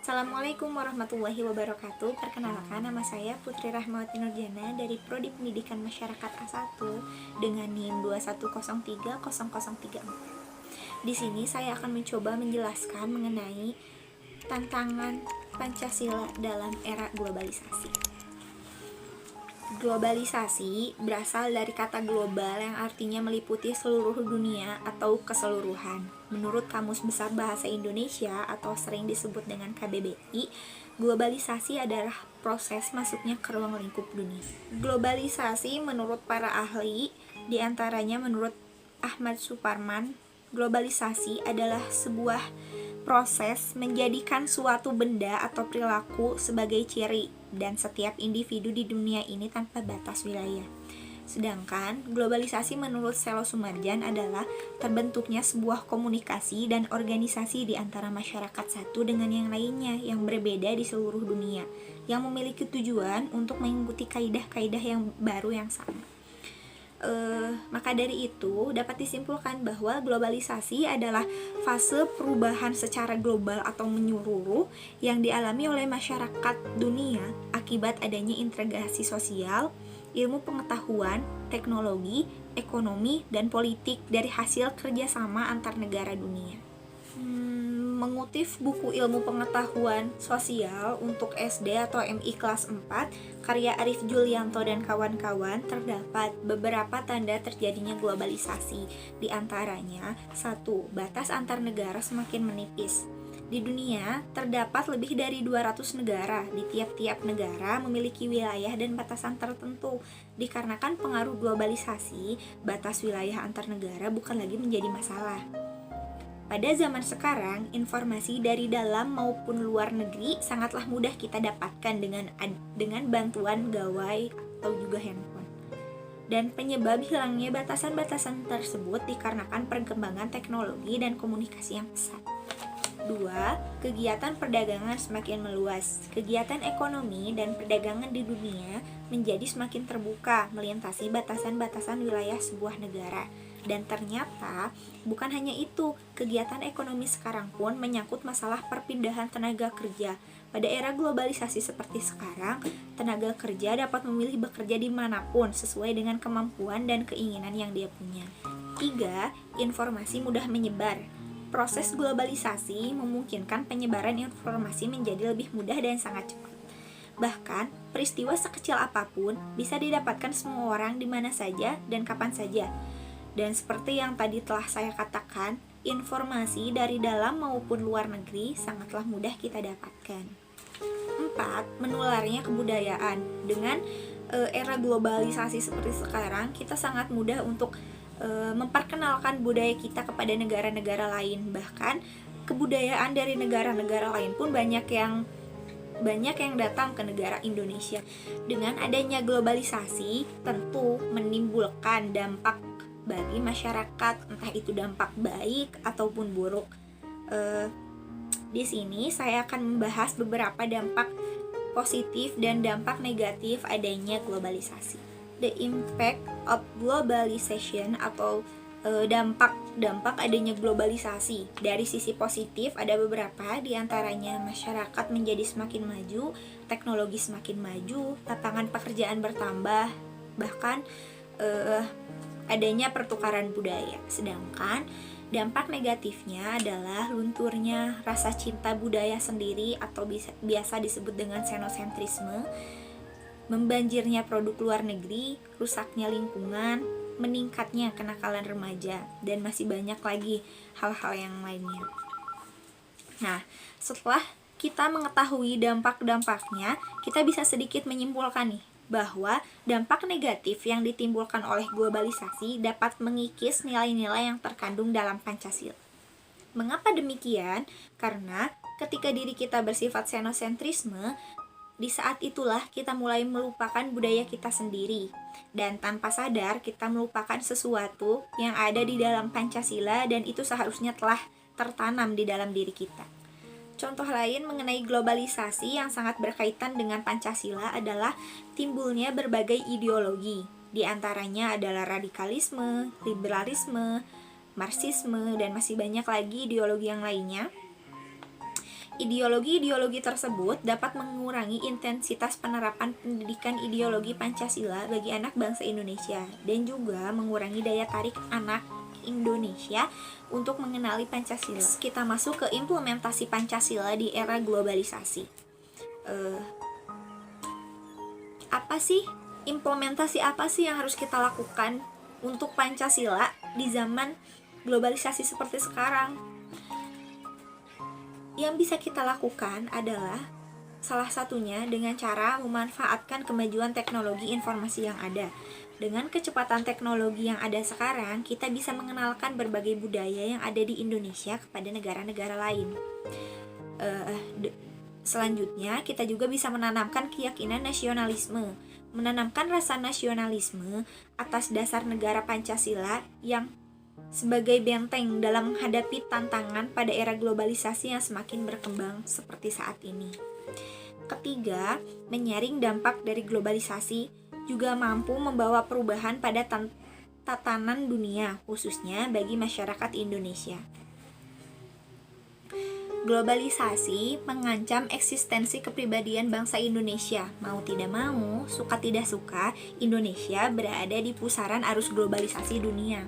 Assalamualaikum warahmatullahi wabarakatuh. Perkenalkan, nama saya Putri Rahmawati Nurjana dari Prodi Pendidikan Masyarakat A1 dengan NIM 2103003. Di sini saya akan mencoba menjelaskan mengenai tantangan Pancasila dalam era globalisasi. Globalisasi berasal dari kata global yang artinya meliputi seluruh dunia atau keseluruhan. Menurut Kamus Besar Bahasa Indonesia atau sering disebut dengan KBBI, globalisasi adalah proses masuknya ke ruang lingkup dunia. Globalisasi menurut para ahli, diantaranya menurut Ahmad Suparman, globalisasi adalah sebuah proses menjadikan suatu benda atau perilaku sebagai ciri dan setiap individu di dunia ini tanpa batas wilayah. Sedangkan globalisasi menurut Selo Sumarjan adalah terbentuknya sebuah komunikasi dan organisasi di antara masyarakat satu dengan yang lainnya yang berbeda di seluruh dunia, yang memiliki tujuan untuk mengikuti kaidah-kaidah yang baru yang sama. Maka dari itu dapat disimpulkan bahwa globalisasi adalah fase perubahan secara global atau menyeluruh yang dialami oleh masyarakat dunia akibat adanya integrasi sosial, ilmu pengetahuan, teknologi, ekonomi, dan politik dari hasil kerjasama antar negara dunia. Mengutip buku ilmu pengetahuan sosial untuk SD atau MI kelas 4 karya Arif Julianto dan kawan-kawan, terdapat beberapa tanda terjadinya globalisasi. Di antaranya, 1. Batas antar negara semakin menipis. Di dunia, terdapat lebih dari 200 negara. Di tiap-tiap negara memiliki wilayah dan batasan tertentu. Dikarenakan pengaruh globalisasi, batas wilayah antar negara bukan lagi menjadi masalah. Pada zaman sekarang, informasi dari dalam maupun luar negeri sangatlah mudah kita dapatkan dengan bantuan gawai atau juga handphone. Dan penyebab hilangnya batasan-batasan tersebut dikarenakan perkembangan teknologi dan komunikasi yang pesat. 2. Kegiatan perdagangan semakin meluas. Kegiatan ekonomi dan perdagangan di dunia menjadi semakin terbuka, melintasi batasan-batasan wilayah sebuah negara. Dan ternyata bukan hanya itu, kegiatan ekonomi sekarang pun menyangkut masalah perpindahan tenaga kerja. Pada era globalisasi seperti sekarang, tenaga kerja dapat memilih bekerja dimanapun sesuai dengan kemampuan dan keinginan yang dia punya. 3. Informasi mudah menyebar. Proses globalisasi memungkinkan penyebaran informasi menjadi lebih mudah dan sangat cepat. Bahkan, peristiwa sekecil apapun bisa didapatkan semua orang di mana saja dan kapan saja. Dan seperti yang tadi telah saya katakan, informasi dari dalam maupun luar negeri sangatlah mudah kita dapatkan. 4. Menularnya kebudayaan. Dengan era globalisasi seperti sekarang, kita sangat mudah untuk memperkenalkan budaya kita kepada negara-negara lain. Bahkan kebudayaan dari negara-negara lain pun banyak yang datang ke negara Indonesia. Dengan adanya globalisasi tentu menimbulkan dampak bagi masyarakat, entah itu dampak baik ataupun buruk. Di sini saya akan membahas beberapa dampak positif dan dampak negatif adanya globalisasi. The impact of globalization atau dampak adanya globalisasi. Dari sisi positif ada beberapa, diantaranya masyarakat menjadi semakin maju, teknologi semakin maju, lapangan pekerjaan bertambah, bahkan adanya pertukaran budaya. Sedangkan dampak negatifnya adalah lunturnya rasa cinta budaya sendiri atau biasa disebut dengan xenocentrisme, membanjirnya produk luar negeri, rusaknya lingkungan, meningkatnya kenakalan remaja, dan masih banyak lagi hal-hal yang lainnya. Nah, setelah kita mengetahui dampak-dampaknya, kita bisa sedikit menyimpulkan nih bahwa dampak negatif yang ditimbulkan oleh globalisasi dapat mengikis nilai-nilai yang terkandung dalam Pancasila. Mengapa demikian? Karena ketika diri kita bersifat xenocentrisme, di saat itulah kita mulai melupakan budaya kita sendiri, dan tanpa sadar kita melupakan sesuatu yang ada di dalam Pancasila dan itu seharusnya telah tertanam di dalam diri kita. Contoh lain mengenai globalisasi yang sangat berkaitan dengan Pancasila adalah timbulnya berbagai ideologi. Di antaranya adalah radikalisme, liberalisme, marxisme, dan masih banyak lagi ideologi yang lainnya Ideologi-ideologi tersebut dapat mengurangi intensitas penerapan pendidikan ideologi Pancasila bagi anak bangsa Indonesia dan juga mengurangi daya tarik anak Indonesia untuk mengenali Pancasila. Kita masuk ke implementasi Pancasila di era globalisasi. Implementasi apa sih yang harus kita lakukan untuk Pancasila di zaman globalisasi seperti sekarang? Yang bisa kita lakukan adalah salah satunya dengan cara memanfaatkan kemajuan teknologi informasi yang ada. Dengan kecepatan teknologi yang ada sekarang, kita bisa mengenalkan berbagai budaya yang ada di Indonesia kepada negara-negara lain. Selanjutnya, kita juga bisa menanamkan keyakinan nasionalisme, menanamkan rasa nasionalisme atas dasar negara Pancasila yang sebagai benteng dalam menghadapi tantangan pada era globalisasi yang semakin berkembang seperti saat ini. Ketiga, menyaring dampak dari globalisasi juga mampu membawa perubahan pada tatanan dunia, khususnya bagi masyarakat Indonesia. Globalisasi mengancam eksistensi kepribadian bangsa Indonesia. Mau tidak mau, suka tidak suka, Indonesia berada di pusaran arus globalisasi dunia.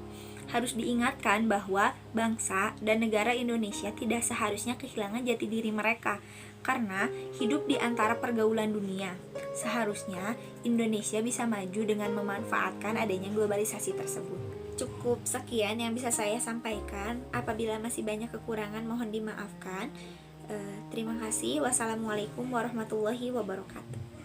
Harus diingatkan bahwa bangsa dan negara Indonesia tidak seharusnya kehilangan jati diri mereka karena hidup di antara pergaulan dunia. Seharusnya Indonesia bisa maju dengan memanfaatkan adanya globalisasi tersebut. Cukup sekian yang bisa saya sampaikan. Apabila masih banyak kekurangan mohon dimaafkan. Terima kasih. Wassalamualaikum warahmatullahi wabarakatuh.